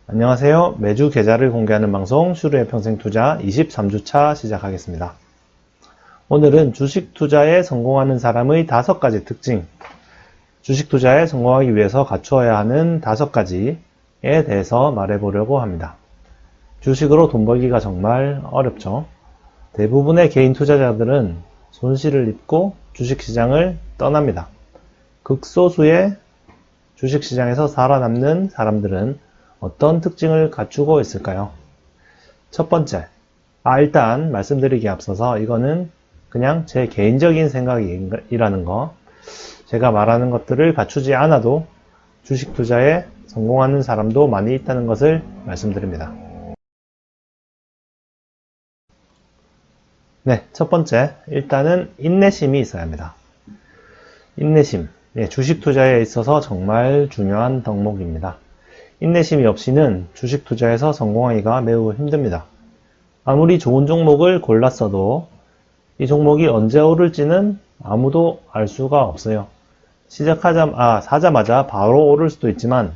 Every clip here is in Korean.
안녕하세요. 매주 계좌를 공개하는 방송 슈르의 평생투자 23주차 시작하겠습니다. 오늘은 주식 투자에 성공하는 사람의 5가지 특징, 주식 투자에 성공하기 위해서 갖추어야 하는 5가지에 대해서 말해보려고 합니다. 주식으로 돈 벌기가 정말 어렵죠. 대부분의 개인 투자자들은 손실을 입고 주식시장을 떠납니다. 극소수의 주식시장에서 살아남는 사람들은 어떤 특징을 갖추고 있을까요? 첫 번째, 일단 말씀드리기에 앞서서 이거는 그냥 제 개인적인 생각이라는 거, 제가 말하는 것들을 갖추지 않아도 주식 투자에 성공하는 사람도 많이 있다는 것을 말씀드립니다. 네, 첫 번째, 일단은 인내심이 있어야 합니다. 인내심, 주식 투자에 있어서 정말 중요한 덕목입니다. 인내심이 없이는 주식 투자에서 성공하기가 매우 힘듭니다. 아무리 좋은 종목을 골랐어도 이 종목이 언제 오를지는 아무도 알 수가 없어요. 사자마자 바로 오를 수도 있지만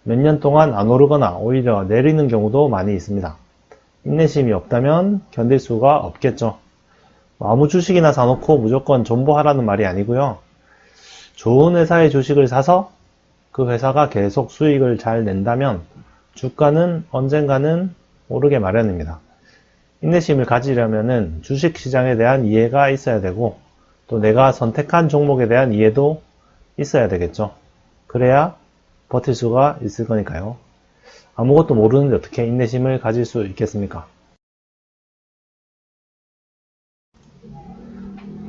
몇 년 동안 안 오르거나 오히려 내리는 경우도 많이 있습니다. 인내심이 없다면 견딜 수가 없겠죠. 아무 주식이나 사놓고 무조건 존버하라는 말이 아니고요. 좋은 회사의 주식을 사서 그 회사가 계속 수익을 잘 낸다면 주가는 언젠가는 오르게 마련입니다. 인내심을 가지려면 주식시장에 대한 이해가 있어야 되고 또 내가 선택한 종목에 대한 이해도 있어야 되겠죠. 그래야 버틸 수가 있을 거니까요. 아무것도 모르는데 어떻게 인내심을 가질 수 있겠습니까?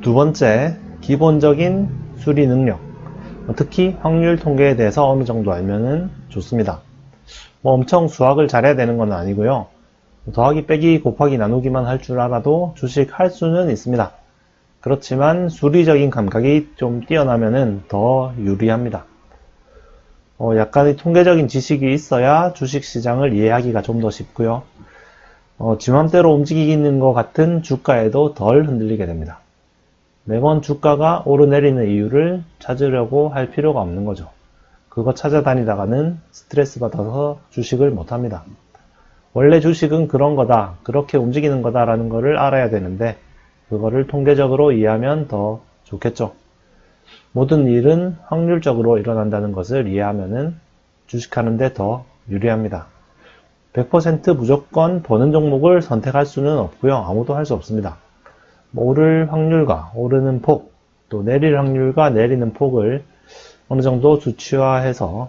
두 번째, 기본적인 수리 능력. 특히 확률 통계에 대해서 어느 정도 알면은 좋습니다. 엄청 수학을 잘해야 되는 건 아니고요. 더하기 빼기 곱하기 나누기만 할 줄 알아도 주식 할 수는 있습니다. 그렇지만 수리적인 감각이 좀 뛰어나면은 더 유리합니다. 약간의 통계적인 지식이 있어야 주식 시장을 이해하기가 좀 더 쉽고요. 지 맘대로 움직이는 것 같은 주가에도 덜 흔들리게 됩니다. 매번 주가가 오르내리는 이유를 찾으려고 할 필요가 없는 거죠. 그거 찾아다니다가는 스트레스 받아서 주식을 못합니다. 원래 주식은 그런 거다, 그렇게 움직이는 거다라는 거를 알아야 되는데 그거를 통계적으로 이해하면 더 좋겠죠. 모든 일은 확률적으로 일어난다는 것을 이해하면은 주식하는데 더 유리합니다. 100% 무조건 버는 종목을 선택할 수는 없고요. 아무도 할 수 없습니다. 오를 확률과 오르는 폭, 또 내릴 확률과 내리는 폭을 어느 정도 수치화해서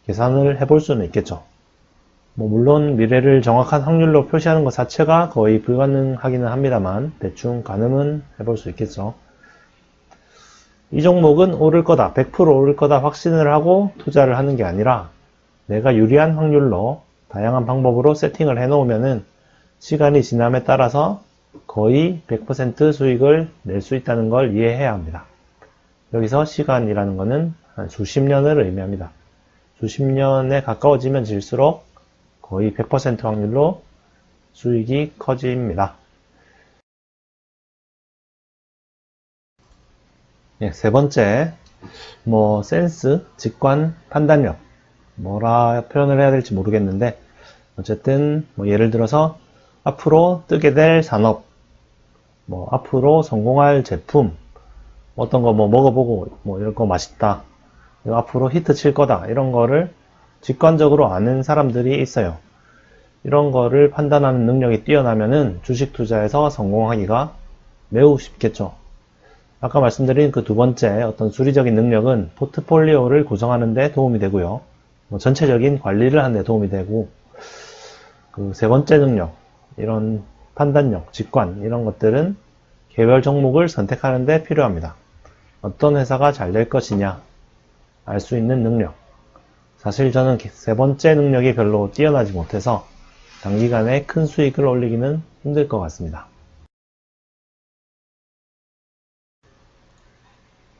계산을 해볼 수는 있겠죠. 물론 미래를 정확한 확률로 표시하는 것 자체가 거의 불가능하기는 합니다만 대충 가늠은 해볼 수 있겠죠. 이 종목은 오를 거다, 100% 오를 거다 확신을 하고 투자를 하는 게 아니라 내가 유리한 확률로 다양한 방법으로 세팅을 해 놓으면은 시간이 지남에 따라서 거의 100% 수익을 낼 수 있다는 걸 이해해야 합니다. 여기서 시간이라는 것은 한 수십 년을 의미합니다. 수십 년에 가까워지면 질수록 거의 100% 확률로 수익이 커집니다. 세 번째, 센스, 직관, 판단력. 뭐라 표현을 해야 될지 모르겠는데 어쨌든 예를 들어서 앞으로 뜨게 될 산업, 앞으로 성공할 제품, 어떤 거 먹어보고 이런 거 맛있다, 앞으로 히트 칠 거다, 이런 거를 직관적으로 아는 사람들이 있어요. 이런 거를 판단하는 능력이 뛰어나면은 주식 투자에서 성공하기가 매우 쉽겠죠. 아까 말씀드린 그 두 번째 어떤 수리적인 능력은 포트폴리오를 구성하는 데 도움이 되고요. 전체적인 관리를 하는 데 도움이 되고, 그 세 번째 능력, 이런 판단력, 직관, 이런 것들은 개별 종목을 선택하는 데 필요합니다. 어떤 회사가 잘 될 것이냐 알 수 있는 능력. 사실 저는 세 번째 능력이 별로 뛰어나지 못해서 단기간에 큰 수익을 올리기는 힘들 것 같습니다.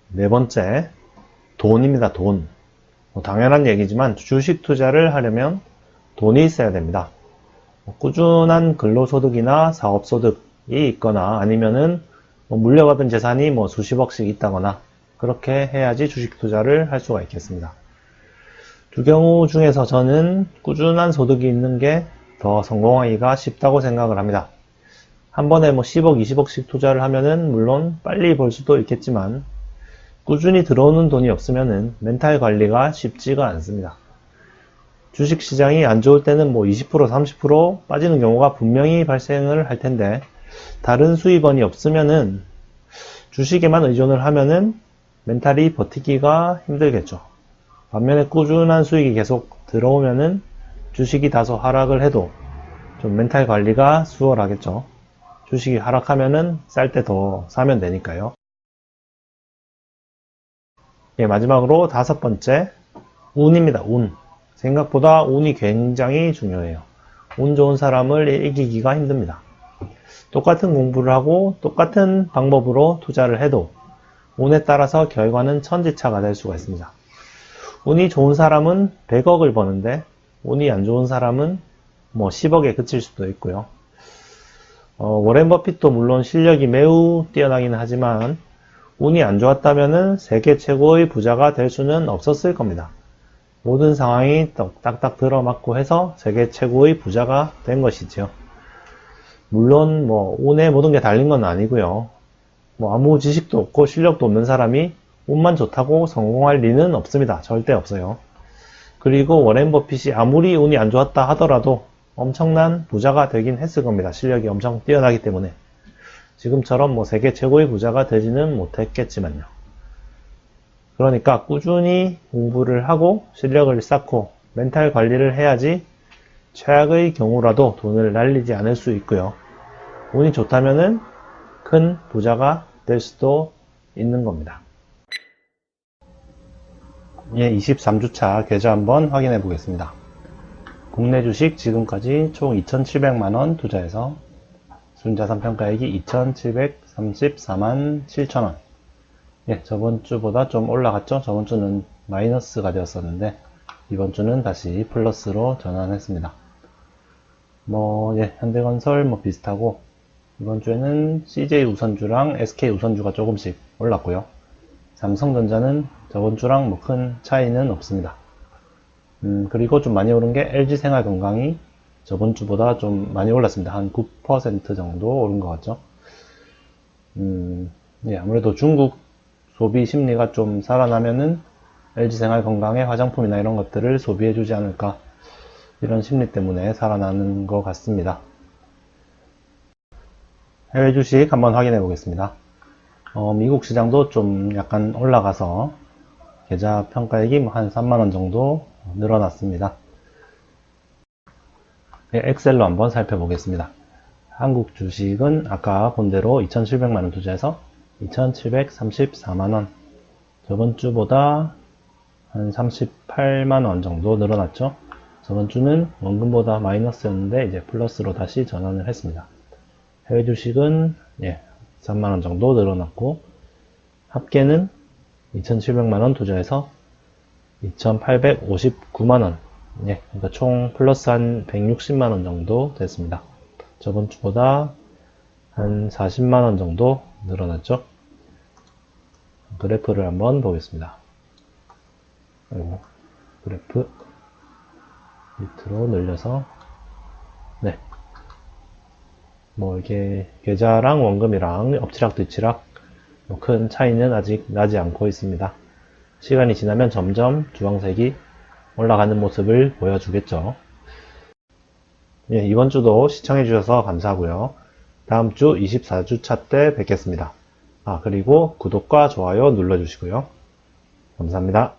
네 번째, 돈입니다. 돈. 당연한 얘기지만 주식 투자를 하려면 돈이 있어야 됩니다. 꾸준한 근로소득이나 사업소득이 있거나 아니면은 물려받은 재산이 수십억씩 있다거나 그렇게 해야지 주식 투자를 할 수가 있겠습니다. 두 경우 중에서 저는 꾸준한 소득이 있는 게 더 성공하기가 쉽다고 생각을 합니다. 한 번에 10억, 20억씩 투자를 하면은 물론 빨리 벌 수도 있겠지만 꾸준히 들어오는 돈이 없으면은 멘탈 관리가 쉽지가 않습니다. 주식시장이 안 좋을 때는 20%, 30% 빠지는 경우가 분명히 발생을 할 텐데 다른 수입원이 없으면은 주식에만 의존을 하면은 멘탈이 버티기가 힘들겠죠. 반면에 꾸준한 수익이 계속 들어오면은 주식이 다소 하락을 해도 좀 멘탈 관리가 수월하겠죠. 주식이 하락하면은 쌀 때 더 사면 되니까요. 예, 마지막으로 5번째, 운입니다. 운. 생각보다 운이 굉장히 중요해요. 운 좋은 사람을 이기기가 힘듭니다. 똑같은 공부를 하고 똑같은 방법으로 투자를 해도 운에 따라서 결과는 천지차가 될 수가 있습니다. 운이 좋은 사람은 100억을 버는데 운이 안 좋은 사람은 10억에 그칠 수도 있고요. 워렌 버핏도 물론 실력이 매우 뛰어나긴 하지만 운이 안 좋았다면은 세계 최고의 부자가 될 수는 없었을 겁니다. 모든 상황이 딱딱 들어맞고 해서 세계 최고의 부자가 된 것이죠. 물론 운에 모든 게 달린 건 아니고요. 아무 지식도 없고 실력도 없는 사람이 운만 좋다고 성공할 리는 없습니다. 절대 없어요. 그리고 워렌 버핏이 아무리 운이 안 좋았다 하더라도 엄청난 부자가 되긴 했을 겁니다. 실력이 엄청 뛰어나기 때문에. 지금처럼 세계 최고의 부자가 되지는 못했겠지만요. 그러니까 꾸준히 공부를 하고 실력을 쌓고 멘탈 관리를 해야지 최악의 경우라도 돈을 날리지 않을 수 있고요. 운이 좋다면은 큰 부자가 될 수도 있는 겁니다. 예, 23주차 계좌 한번 확인해 보겠습니다. 국내 주식 지금까지 총 2,700만원 투자해서 순자산 평가액이 2,734만 7천원. 예, 저번 주보다 좀 올라갔죠? 저번 주는 마이너스가 되었었는데 이번 주는 다시 플러스로 전환했습니다. 현대건설 비슷하고 이번 주에는 CJ 우선주랑 SK 우선주가 조금씩 올랐고요. 삼성전자는 저번 주랑 큰 차이는 없습니다. 그리고 좀 많이 오른 게 LG생활건강이 저번 주보다 좀 많이 올랐습니다. 한 9% 정도 오른 것 같죠. 예, 아무래도 중국 소비 심리가 좀 살아나면은 LG생활건강의 화장품이나 이런 것들을 소비해주지 않을까, 이런 심리 때문에 살아나는 것 같습니다. 해외 주식 한번 확인해 보겠습니다. 미국 시장도 좀 약간 올라가서 계좌 평가액이 한 3만원 정도 늘어났습니다. 네, 엑셀로 한번 살펴보겠습니다. 한국 주식은 아까 본 대로 2,700만원 투자해서 2,734만원, 저번 주보다 한 38만원 정도 늘어났죠. 저번 주는 원금보다 마이너스였는데 이제 플러스로 다시 전환을 했습니다. 해외 주식은 3만원 정도 늘어났고, 합계는 2,700만원 투자해서 2,859만원, 그러니까 총 플러스 한 160만원 정도 됐습니다. 저번 주보다 한 40만원 정도 늘어났죠. 그래프를 한번 보겠습니다. 그래프 밑으로 늘려서, 이게 계좌랑 원금이랑 엎치락뒤치락 큰 차이는 아직 나지 않고 있습니다. 시간이 지나면 점점 주황색이 올라가는 모습을 보여주겠죠. 예, 이번 주도 시청해주셔서 감사하고요. 다음 주 24주차 때 뵙겠습니다. 그리고 구독과 좋아요 눌러주시고요. 감사합니다.